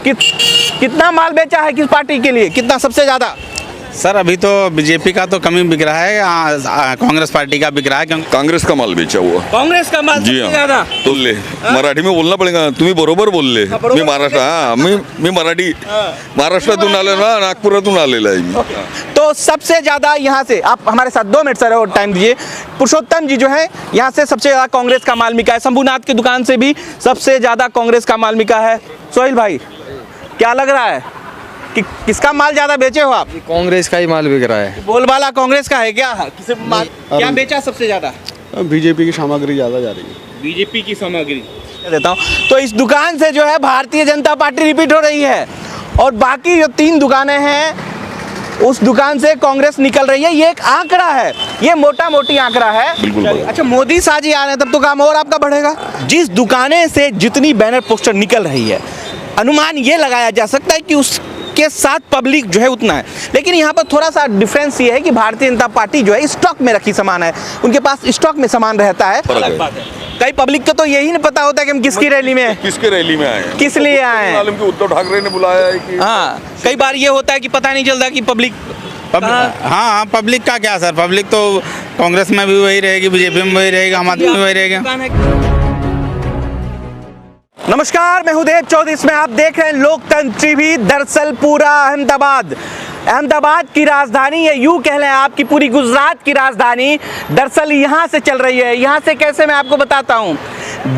कितना माल बेचा है किस पार्टी के लिए, कितना सबसे ज्यादा? सर अभी तो बीजेपी का तो कमी बिक रहा है, कांग्रेस पार्टी का बिक रहा है क्योंकि कांग्रेस का माल बेचा हुआ. कांग्रेस का माल जी सबसे हाँ, ज्यादा. बोलले मराठी में बोलना पडेगा. तुम्ही बरोबर बोलले. मी महाराष्ट्र मी मराठी महाराष्ट्रातून आलो ना, नागपुरातून आलेला आहे मी. तो सबसे ज्यादा यहाँ से आप हमारे साथ 2 मिनट सर और टाइम दीजिए. पुरुषोत्तम जी जो है यहाँ से सबसे ज्यादा कांग्रेस का माल बिका है. शंभुनाथ की दुकान से भी सबसे ज्यादा कांग्रेस का माल बिका है. सोहेल भाई क्या लग रहा है कि किसका माल ज्यादा बेचे हो आप? कांग्रेस का ही माल बिक रहा है. बोलबाला कांग्रेस का है क्या? किसे माल क्या बेचा सबसे ज्यादा? बीजेपी की सामग्री ज्यादा जा रही है. बीजेपी की सामग्री देता हूँ. तो इस दुकान से जो है भारतीय जनता पार्टी रिपीट हो रही है और बाकी जो 3 दुकानें हैं उस दुकान से कांग्रेस निकल रही है. ये एक आंकड़ा है, ये मोटा मोटी आंकड़ा है. अच्छा मोदी शाह जी आ रहे हैं तब तो काम और आपका बढ़ेगा. जिस दुकानें से जितनी बैनर पोस्टर निकल रही है अनुमान ये लगाया जा सकता है कि उसके साथ पब्लिक जो है उतना है. लेकिन यहाँ पर थोड़ा सा डिफरेंस ये है कि भारतीय जनता पार्टी जो है स्टॉक में रखी सामान है, उनके पास स्टॉक में सामान रहता है. कई पब्लिक को तो यही नहीं पता होता कि हम किसकी रैली में हैं, किसके रैली में आए हैं, किस लिए आए हैं. मालूम कि उद्धव ठाकरे ने बुलाया है कि हाँ कई बार ये होता है कि पता नहीं चलता कि पब्लिक हाँ पब्लिक का क्या सर, पब्लिक तो कांग्रेस में भी वही रहेगी, बीजेपी में वही रहेगा, आम आदमी में वही रहेगा. नमस्कार, मैं हूं देव चौधरी. इसमें आप देख रहे हैं लोकतंत्र टीवी. दरअसल पूरा अहमदाबाद की राजधानी है, यूं कह लें आपकी पूरी गुजरात की राजधानी दरअसल यहाँ से चल रही है. यहाँ से कैसे मैं आपको बताता हूँ.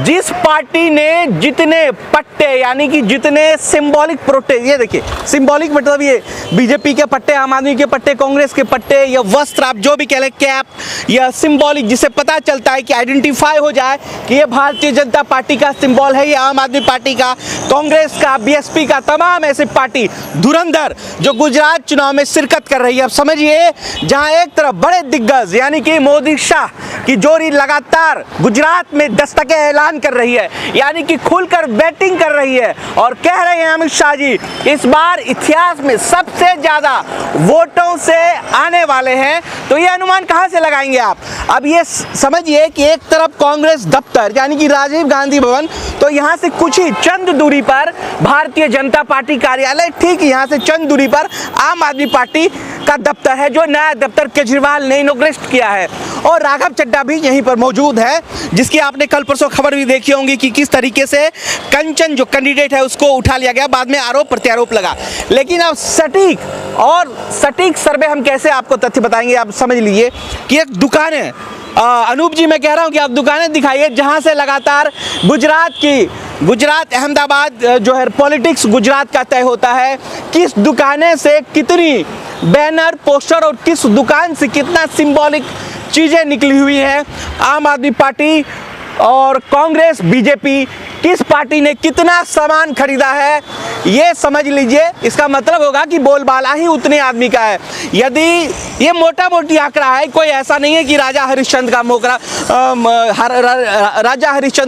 जिस पार्टी ने जितने पट्टे यानी कि जितने सिंबॉलिक प्रोटेस्ट, ये देखिए सिंबॉलिक मतलब ये बीजेपी के पट्टे, आम आदमी के पट्टे, कांग्रेस के पट्टे या वस्त्र आप जो भी कह लें, कैप या सिंबॉलिक जिससे पता चलता है कि आइडेंटिफाई हो जाए कि ये भारतीय जनता पार्टी का सिंबल है, ये आम आदमी पार्टी का, कांग्रेस का, बीएसपी का, तमाम ऐसी पार्टी धुरंधर जो गुजरात चुनाव में शिरकत कर रही है. अब समझिए जहां एक तरफ बड़े दिग्गज यानी कि मोदी शाह की जोड़ी लगातार गुजरात में दस्तके ऐलान कर रही है, यानी कि खुलकर बैटिंग कर रही है और कह रहे हैं अमित शाह जी इस बार इतिहास में सबसे ज्यादा वोटों से आने वाले हैं. तो ये अनुमान कहां से लगाएंगे आप? अब ये समझिए कि एक तरफ कांग्रेस दफ्तर यानी कि राजीव गांधी भवन, तो यहां से कुछ ही चंद दूरी पर भारतीय जनता पार्टी कार्यालय, ठीक यहां से चंद दूरी पर आम आदमी पार्टी का दफ्तर है जो नया दफ्तर केजरीवाल ने इनॉग्रेट किया है. और राघव चड्ढा भी यहीं पर मौजूद है जिसकी आपने कल परसों खबर भी देखी होंगी कि किस तरीके से कंचन जो कैंडिडेट है उसको उठा लिया गया, बाद में आरोप प्रत्यारोप लगा. लेकिन अब सटीक सर्वे हम कैसे आपको तथ्य बताएंगे. आप समझ लीजिए कि एक दुकान है, अनूप जी मैं कह रहा हूं कि आप दुकानें दिखाइए जहां से लगातार गुजरात अहमदाबाद जो है पॉलिटिक्स गुजरात का तय होता है. किस दुकानें से कितनी बैनर पोस्टर और किस दुकान से कितना सिंबॉलिक चीजें निकली हुई हैं. आम आदमी पार्टी और कांग्रेस, बीजेपी, किस पार्टी ने कितना सामान खरीदा है ये समझ लीजिए. इसका मतलब होगा कि बोलबाला ही उतने आदमी का है. यदि ये मोटा मोटी आंकड़ा है, कोई ऐसा नहीं है कि राजा हरिश्चंद्र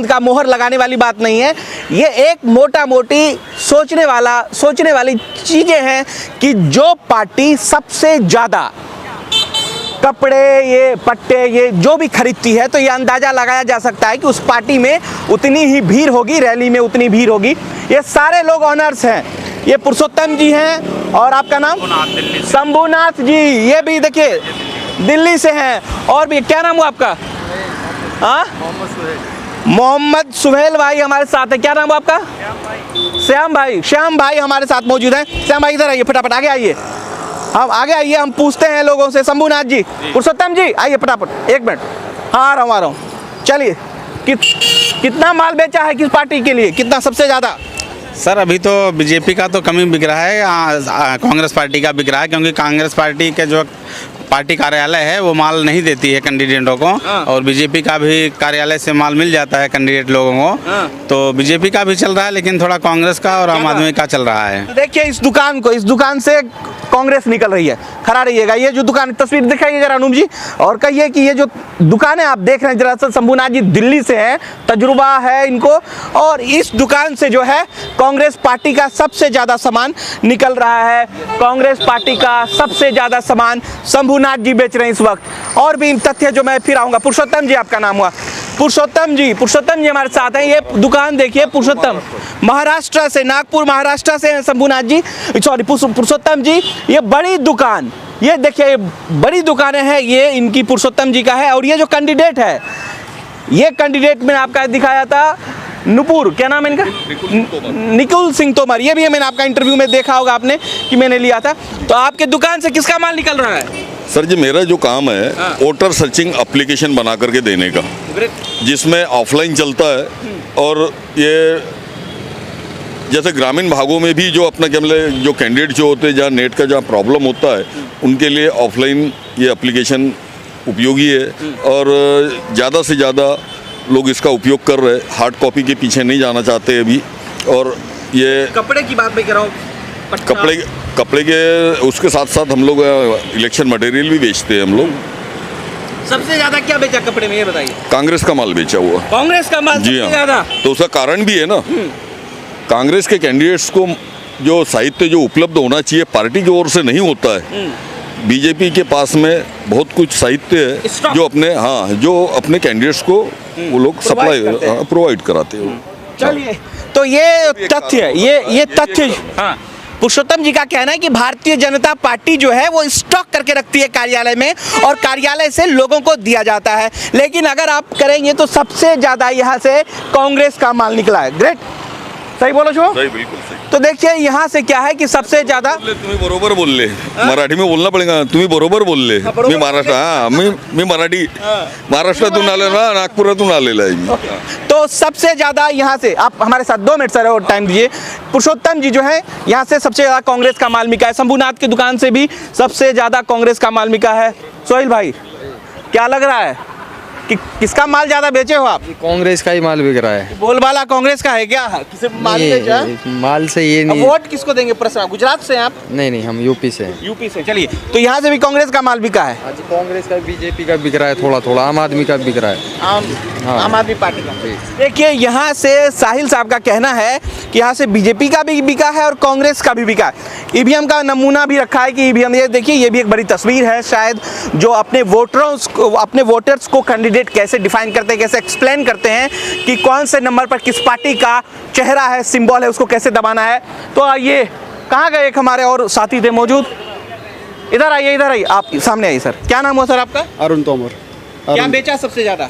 का मोहर लगाने वाली बात नहीं है. ये एक मोटा मोटी सोचने वाली चीजें हैं कि जो पार्टी सबसे ज्यादा कपड़े, ये पट्टे, ये जो भी खरीदती है तो ये अंदाजा लगाया जा सकता है कि उस पार्टी में उतनी ही भीड़ होगी, रैली में उतनी भीड़ होगी. ये सारे लोग ऑनर्स हैं. ये पुरुषोत्तम जी हैं और आपका नाम शंभुनाथ जी, ये भी देखिए दिल्ली से हैं. और भी क्या नाम हुआ आपका? हाँ मोहम्मद सुहेल भाई हमारे साथ है. क्या नाम हुआ आपका? श्याम भाई हमारे साथ मौजूद हैं. श्याम भाई इधर आइए, फटाफट आगे आइए. हम आगे आइए, हम पूछते हैं लोगों से. शंभुनाथ जी, पुरुषोत्तम जी आइए फटाफट, 1 मिनट. हाँ आ रहा हूँ. चलिए कितना माल बेचा है किस पार्टी के लिए, कितना सबसे ज़्यादा? सर अभी तो बीजेपी का तो कमी बिक रहा है, कांग्रेस पार्टी का बिक रहा है क्योंकि कांग्रेस पार्टी के जो पार्टी कार्यालय है वो माल नहीं देती है कैंडिडेटों को. और बीजेपी का भी कार्यालय से माल मिल जाता है कैंडिडेट लोगों को. तो बीजेपी का भी चल रहा है लेकिन थोड़ा कांग्रेस का और आम आदमी का चल रहा है. देखिए इस दुकान से कांग्रेस निकल रही है. खड़ा रहिएगा. ये जो दुकान तस्वीर दिखाइए जरा अनूप जी, और कहिए कि ये जो दुकानें आप देख रहे हैं दरअसल शंभुनाथ जी दिल्ली से हैं, तजुर्बा है इनको, और इस दुकान से जो है कांग्रेस पार्टी का सबसे ज्यादा सामान निकल रहा है. कांग्रेस पार्टी का सबसे ज्यादा सामान शंभुनाथ जी बेच रहे हैं इस वक्त. और भी तथ्य जो मैं फिर आऊंगा. पुरुषोत्तम जी आपका नाम हुआ. पुरुषोत्तम जी हमारे साथ हैं। ये दुकान देखिए, पुरुषोत्तम महाराष्ट्र से, नागपुर महाराष्ट्र से हैं शंभूनाथ जी, सॉरी पुरुषोत्तम जी। ये बड़ी दुकान, ये देखिए ये बड़ी दुकानें हैं, ये इनकी पुरुषोत्तम जी का है। और ये जो कैंडिडेट है, ये कैंडिडेट मैंने आपका दिखाया था, नुपुर, क्या नाम है इनका, निकुल सिंह तोमर। ये भी मैंने आपका इंटरव्यू में देखा होगा आपने कि मैंने लिया था। तो आपके दुकान से किसका माल निकल रहा है? सर जी, मेरा जो काम है वोटर सर्चिंग एप्लीकेशन बना करके देने का, जिसमें ऑफलाइन चलता है। और ये जैसे ग्रामीण भागों में भी जो अपना क्या बोले जो कैंडिडेट जो होते हैं, जहाँ नेट का जहाँ प्रॉब्लम होता है, उनके लिए ऑफलाइन ये एप्लीकेशन उपयोगी है। और ज़्यादा से ज़्यादा लोग इसका उपयोग कर रहे हैं, हार्ड कॉपी के पीछे नहीं जाना चाहते अभी। और ये कपड़े की बात मैं कर रहा हूँ, कपड़े के उसके साथ साथ हम लोग इलेक्शन मटेरियल भी बेचते हैं हम लोग। सबसे ज्यादा क्या बेचा कपड़े में, ये बताइए? कांग्रेस का माल बेचा हुआ। कांग्रेस का माल जी सबसे हाँ, ज्यादा? तो उसका कारण भी है ना, कांग्रेस के कैंडिडेट्स को जो साहित्य जो उपलब्ध होना चाहिए पार्टी की ओर से नहीं होता है। बीजेपी के पास में बहुत कुछ साहित्य है जो अपने कैंडिडेट्स को वो लोग सप्लाई प्रोवाइड कराते हैं। चलिए, तो ये तथ्य है, ये तथ्य। हाँ, पुरुषोत्तम जी का कहना है कि भारतीय जनता पार्टी जो है वो स्टॉक करके रखती है कार्यालय में, और कार्यालय से लोगों को दिया जाता है। लेकिन अगर आप करेंगे तो सबसे ज्यादा यहाँ से कांग्रेस का माल निकला है। ग्रेट, सही बोलो छो? सही, बिल्कुल सही। तो देखिए यहाँ से क्या है कि सबसे ज्यादा तुम्ही बरोबर बोलले, मराठी में बोलना पड़ेगा, तुम्ही बरोबर बोलले। मी महाराष्ट्र मी मराठी महाराष्ट्रातून आलो ना, नागपुरातून आलेला आहे मी। तो सबसे ज्यादा यहाँ से, आप हमारे साथ 2 मिनट सर और टाइम दीजिए। पुरुषोत्तम जी जो है यहाँ से सबसे ज्यादा कांग्रेस का माल बिका है। शंभूनाथ की दुकान से भी सबसे ज्यादा कांग्रेस का माल बिका है। सोहेल भाई, क्या लग रहा है कि किसका माल ज्यादा बेचे हो आप? कांग्रेस का ही माल बिक रहा है। बोलबाला कांग्रेस का है क्या? किसे माल बेचा? माल से ये अब नहीं। वोट किसको देंगे? प्रश्न, गुजरात से हैं आप? नहीं, हम यूपी से हैं। यूपी से। चलिए, तो यहाँ से भी कांग्रेस का माल बिका है। आज कांग्रेस का, बीजेपी का बिक रहा है, थोड़ा थोड़ा आम आदमी का बिक रहा है। आम आदमी पार्टी का। देखिए यहाँ से साहिल साहब का कहना है कि यहाँ से बीजेपी का भी बिका है और कांग्रेस का भी बिका है। ईवीएम का नमूना भी रखा है कि ईवीएम, ये देखिए, ये भी एक बड़ी तस्वीर है शायद, जो अपने वोटर्स को कैंडिडेट कैसे डिफाइन करते हैं, कैसे एक्सप्लेन करते हैं कि कौन से नंबर पर किस पार्टी का चेहरा है, सिंबल है, उसको कैसे दबाना है। तो आइए, कहाँ गए एक हमारे और साथी थे मौजूद, इधर आइए, आप सामने आइए सर। क्या नाम हुआ सर आपका? अरुण तोमर। क्या बेचा सबसे ज्यादा?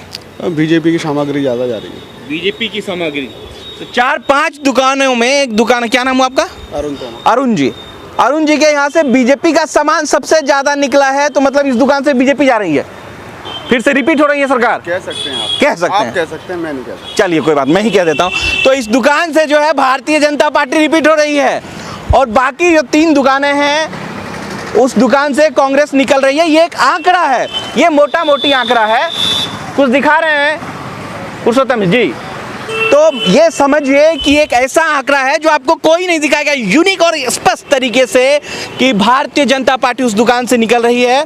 बीजेपी की सामग्री ज़्यादा जा रही है। बीजेपी की सामग्री। तो 4-5 दुकानों में एक दुकान, क्या नाम हुआ आपका? अरुण तोमर। अरुण जी के यहाँ से बीजेपी का सामान सबसे ज्यादा निकला है, तो मतलब इस दुकान से बीजेपी जा रही है, फिर से रिपीट हो रही है सरकार? कह सकते हैं आप, कह सकते हैं, मैं नहीं कह सकता। चलिए कोई बात, मैं ही कह देता हूँ। तो इस दुकान से जो है भारतीय जनता पार्टी रिपीट हो रही है, और बाकी जो 3 दुकानें हैं उस दुकान से कांग्रेस निकल रही है। ये एक आंकड़ा है, ये मोटा मोटी आंकड़ा है, कुछ दिखा रहे हैं पुरुषोत्तम जी। तो ये समझिए कि एक ऐसा आंकड़ा है जो आपको कोई नहीं दिखाएगा यूनिक और स्पष्ट तरीके से कि भारतीय जनता पार्टी उस दुकान से निकल रही है।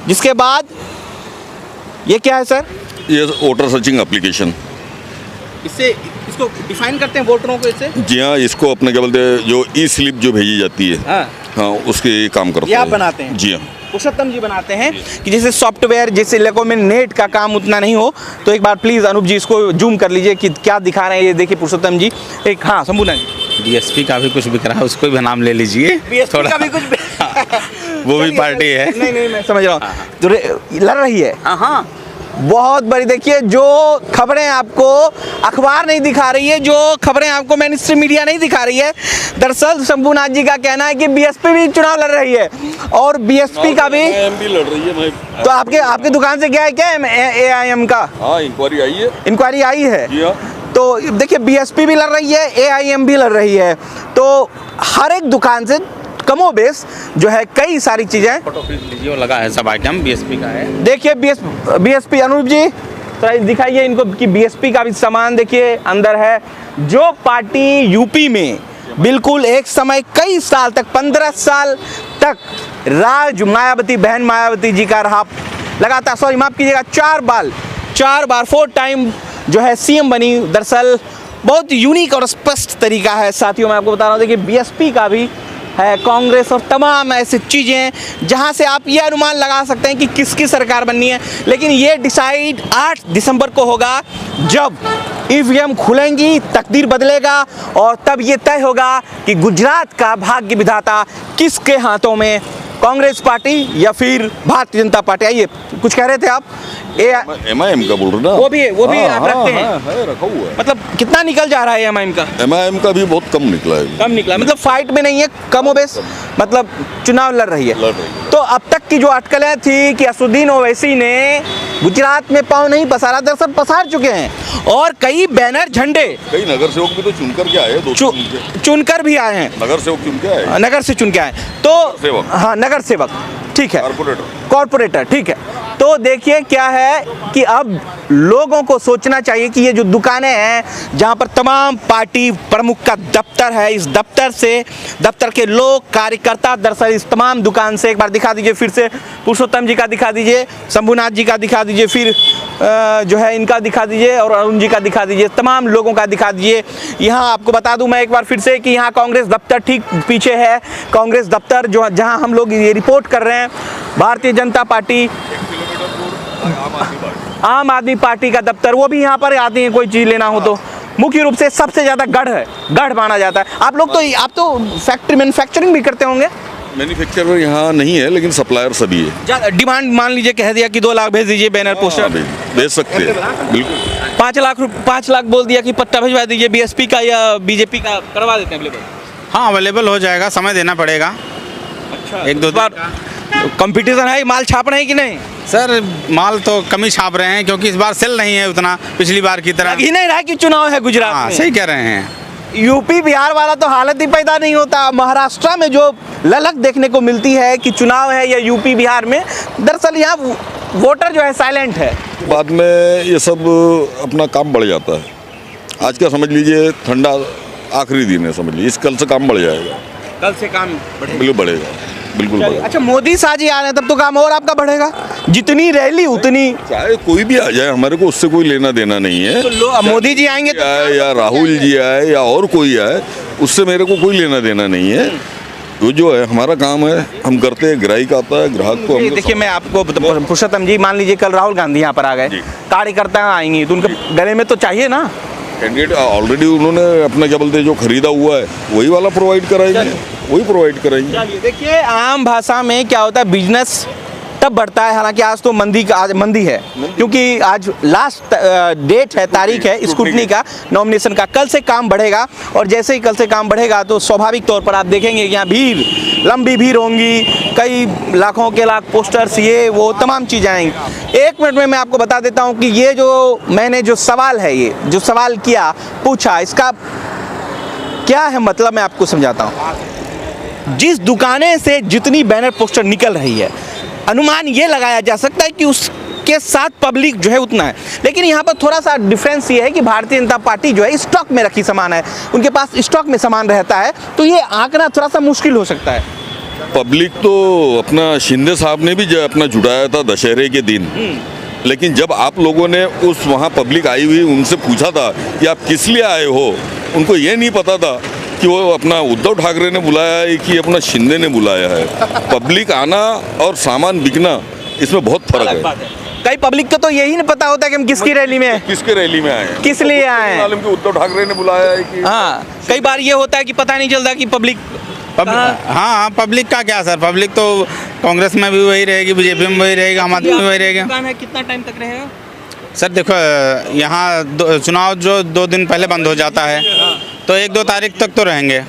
जिसके बाद ये क्या है सर? ये वोटर सर्चिंग एप्लीकेशन, इससे इसको डिफाइन करते हैं वोटरों को इससे? जी हाँ, इसको अपने क्या बोलते हैं जो ई स्लिप जो भेजी जाती है, हाँ उसके काम करते ये हैं। आप बनाते हैं? जी हाँ, पुरुषोत्तम जी बनाते हैं कि जैसे सॉफ्टवेयर, जैसे इलाकों में नेट का काम उतना नहीं हो। तो एक बार प्लीज़ अनूप जी इसको जूम कर लीजिए कि क्या दिखा रहे हैं। ये देखिए पुरुषोत्तम जी, एक, हाँ शंभूनाथ जी, बीएसपी का भी कुछ बिक रहा है, उसको भी नाम ले लीजिए। बीएसपी का भी कुछ वो भी पार्टी है। नहीं मैं समझ रहा हूँ, तो लड़ रही है। हाँ, बहुत बड़ी। देखिए, जो खबरें आपको अखबार नहीं दिखा रही है, जो खबरें आपको मेन स्ट्रीम मीडिया नहीं दिखा रही है, दरअसल शंभूनाथ जी का कहना है कि बीएसपी भी चुनाव लड़ रही है, और बीएसपी का भी एएमबी लड़ रही है भाई। तो आपके दुकान से क्या है, क्या एआईएम का इंक्वायरी आई है? इंक्वायरी आई है। जी हाँ। तो देखिए, बीएसपी भी लड़ रही है, एआईएम भी लड़ रही है। तो हर एक दुकान से कमोबेश जो है कई सारी चीजें लीजिए, लगा है सब आइटम बीएसपी का है। देखिए बीएसपी, अनूप जी थोड़ा दिखाइए इनको कि बीएसपी का भी सामान देखिए अंदर है। जो पार्टी यूपी में बिल्कुल एक समय कई साल तक, 15 साल तक राज मायावती, बहन मायावती जी का रहा लगातार, सॉरी माफ कीजिएगा, 4 बार 4 टाइम जो है सीएम बनी। दरअसल बहुत यूनिक और स्पष्ट तरीका है साथियों, मैं आपको बता रहा हूँ। देखिए बीएसपी का भी है कांग्रेस और तमाम ऐसी चीज़ें जहां से आप ये अनुमान लगा सकते हैं कि किसकी सरकार बननी है। लेकिन ये डिसाइड 8 दिसंबर को होगा, जब ईवीएम खुलेंगी, तकदीर बदलेगा और तब ये तय होगा कि गुजरात का भाग्य विधाता किसके हाथों में, कांग्रेस पार्टी या फिर भारतीय जनता पार्टी। आइए, कुछ कह रहे थे आप? एमआईएम का बोल रहे ना? वो भी हाँ, आप रखते हैं? है, रखा हुआ है। मतलब कितना निकल जा रहा है एमआईएम का? एमआईएम का भी बहुत कम निकला है। कम निकला, मतलब फाइट में नहीं है, कम बेस, मतलब चुनाव लड़ रही है। लड़ रही है। तो अब तक की जो अटकलें थी कि असुद्दीन ओवैसी ने गुजरात में पांव नहीं पसारा, दरअसल पसार चुके हैं और कई बैनर झंडे कई नगर सेवक भी तो चुनकर के आए, चुनकर भी आए हैं। नगर सेवक चुन के आए, नगर से चुन के आए तो सेवक। हाँ, नगर सेवक, ठीक है, कॉर्पोरेटर, ठीक है। तो देखिए क्या है कि अब लोगों को सोचना चाहिए कि ये जो दुकानें हैं जहां पर तमाम पार्टी प्रमुख का दफ्तर है, इस दफ्तर के लोग, कार्यकर्ता दरअसल इस तमाम दुकान से, एक बार दिखा दीजिए फिर से, पुरुषोत्तम जी का दिखा दीजिए, शंभुनाथ जी का दिखा दीजिए, फिर जो है इनका दिखा दीजिए और अरुण जी का दिखा दीजिए, तमाम लोगों का दिखा दीजिए। यहाँ आपको बता दूं मैं एक बार फिर से कि यहाँ कांग्रेस दफ्तर ठीक पीछे है। कांग्रेस दफ्तर जो जहाँ हम लोग ये रिपोर्ट कर रहे हैं, भारतीय जनता पार्टी, आम आदमी पार्टी का दफ्तर, वो भी यहाँ पर आती है कोई चीज़ लेना हो तो। मुख्य रूप से सबसे ज़्यादा गढ़ माना जाता है। आप तो फैक्ट्री मैन्युफैक्चरिंग भी करते होंगे? मैन्युफैक्चरर यहाँ नहीं है, लेकिन सप्लायर सभी है। डिमांड मान लीजिए कह दिया कि 2 लाख भेज दीजिए बैनर पोस्टर, भेज सकते हैं, बिल्कुल। 5 लाख बोल दिया कि पट्टा भिजवा दीजिए, बीएसपी का या बीजेपी का करवा देते हैं अवेलेबल? हाँ, अवेलेबल हो जाएगा, समय देना पड़ेगा। अच्छा, 1-2 बार कंपटीशन है, माल छाप रहे हैं कि नहीं? सर, माल तो कम ही छाप रहे हैं क्योंकि इस बार सेल नहीं है उतना पिछली बार की तरह। ही नहीं रहा कि चुनाव है गुजरात हाँ, में। सही कह रहे हैं। यूपी बिहार वाला तो हालत ही पैदा नहीं होता। महाराष्ट्र में जो ललक देखने को मिलती है कि चुनाव है या यूपी बिहार में, दरअसल यहाँ वोटर जो है साइलेंट है। बाद में ये सब अपना काम बढ़ जाता है। आज का समझ लीजिए ठंडा आखिरी दिन है, समझ लीजिए, इस कल से काम बढ़ जाएगा। कल से काम बिल्कुल बढ़ेगा, बिल्कुल बढ़ेगा। अच्छा, मोदी शाह जी आ रहे हैं तब तो काम और आपका बढ़ेगा, जितनी रैली उतनी। चाहे कोई भी आ जाए, हमारे को उससे कोई लेना देना नहीं है। तो मोदी जी आएंगे तो आए या राहुल जी आए या और कोई आए, उससे मेरे को कोई लेना देना नहीं है। तो जो है हमारा काम है, हम करते हैं, ग्राहक आता है, ग्राहक को। देखिए मैं आपको पुरुषोत्तम जी, मान लीजिए कल राहुल गांधी यहाँ पर आ गए, कार्यकर्ता आएंगे तो उनके गले में तो चाहिए ना कैंडिडेट। ऑलरेडी उन्होंने अपना क्या बोलते हैं, जो खरीदा हुआ है वही वाला प्रोवाइड कराएंगे, वही प्रोवाइड कराएंगे। देखिए आम भाषा में क्या होता है, बिजनेस तब बढ़ता है। हालांकि आज तो मंदी है क्योंकि आज लास्ट डेट है, तारीख है स्क्रूटनी का, नॉमिनेशन का। कल से काम बढ़ेगा और जैसे ही कल से काम बढ़ेगा तो स्वाभाविक तौर पर आप देखेंगे कि यहाँ लंबी भीड़ होंगी, कई लाखों के लाख पोस्टर्स, ये वो तमाम चीज़ें आएंगी। 1 मिनट में मैं आपको बता देता हूँ कि ये जो मैंने जो सवाल है, ये जो सवाल पूछा, इसका क्या है मतलब मैं आपको समझाता हूँ। जिस दुकानें से जितनी बैनर पोस्टर निकल रही है, अनुमान ये लगाया जा सकता है कि उसके साथ पब्लिक जो है उतना है। लेकिन यहाँ पर थोड़ा सा डिफरेंस ये है कि भारतीय जनता पार्टी जो है स्टॉक में रखी सामान है, उनके पास स्टॉक में सामान रहता है, तो ये आंकना थोड़ा सा मुश्किल हो सकता है। पब्लिक तो अपना शिंदे साहब ने भी जो अपना जुटाया था दशहरे के दिन, लेकिन जब आप लोगों ने उस वहाँ पब्लिक आई हुई उनसे पूछा था कि आप किस लिए आए हो, उनको ये नहीं पता था कि वो अपना उद्धव ठाकरे ने बुलाया है कि अपना शिंदे ने बुलाया है। पब्लिक आना और सामान बिकना, इसमें बहुत फर्क है। कई पब्लिक को तो यही नहीं पता होता कि हम किसकी रैली में हैं, किसके रैली में आए हैं, किस लिए आए हैं। मालूम कि उद्धव ठाकरे ने बुलाया है कि। हाँ, कई बार ये होता है कि पता नहीं चलता कि पब्लिक हाँ, पब्लिक का क्या सर, पब्लिक तो कांग्रेस में भी वही रहेगी, बीजेपी में वही रहेगा, आम आदमी में वही रहेगा। कितना टाइम तक रहेगा सर? देखो, यहाँ चुनाव जो 2 दिन पहले बंद हो जाता है, तो 1-2 तारीख तक तो रहेंगे,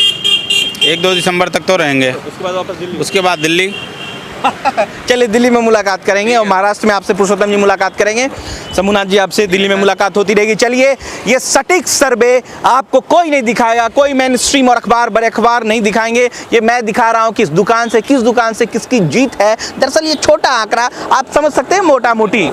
1-2 दिसंबर तक तो रहेंगे, उसके बाद वापस दिल्ली। उसके बाद दिल्ली। चलिए दिल्ली में मुलाकात करेंगे और महाराष्ट्र में आपसे पुरुषोत्तम जी मुलाकात करेंगे, शंभुनाथ जी आपसे दिल्ली में मुलाकात होती रहेगी। चलिए, ये सटीक सर्वे आपको कोई नहीं दिखाएगा, कोई मेन स्ट्रीम और बड़े अखबार नहीं दिखाएंगे। ये मैं दिखा रहा हूँ किस दुकान से किसकी जीत है। दरअसल ये छोटा आंकड़ा आप समझ सकते हैं, मोटा मोटी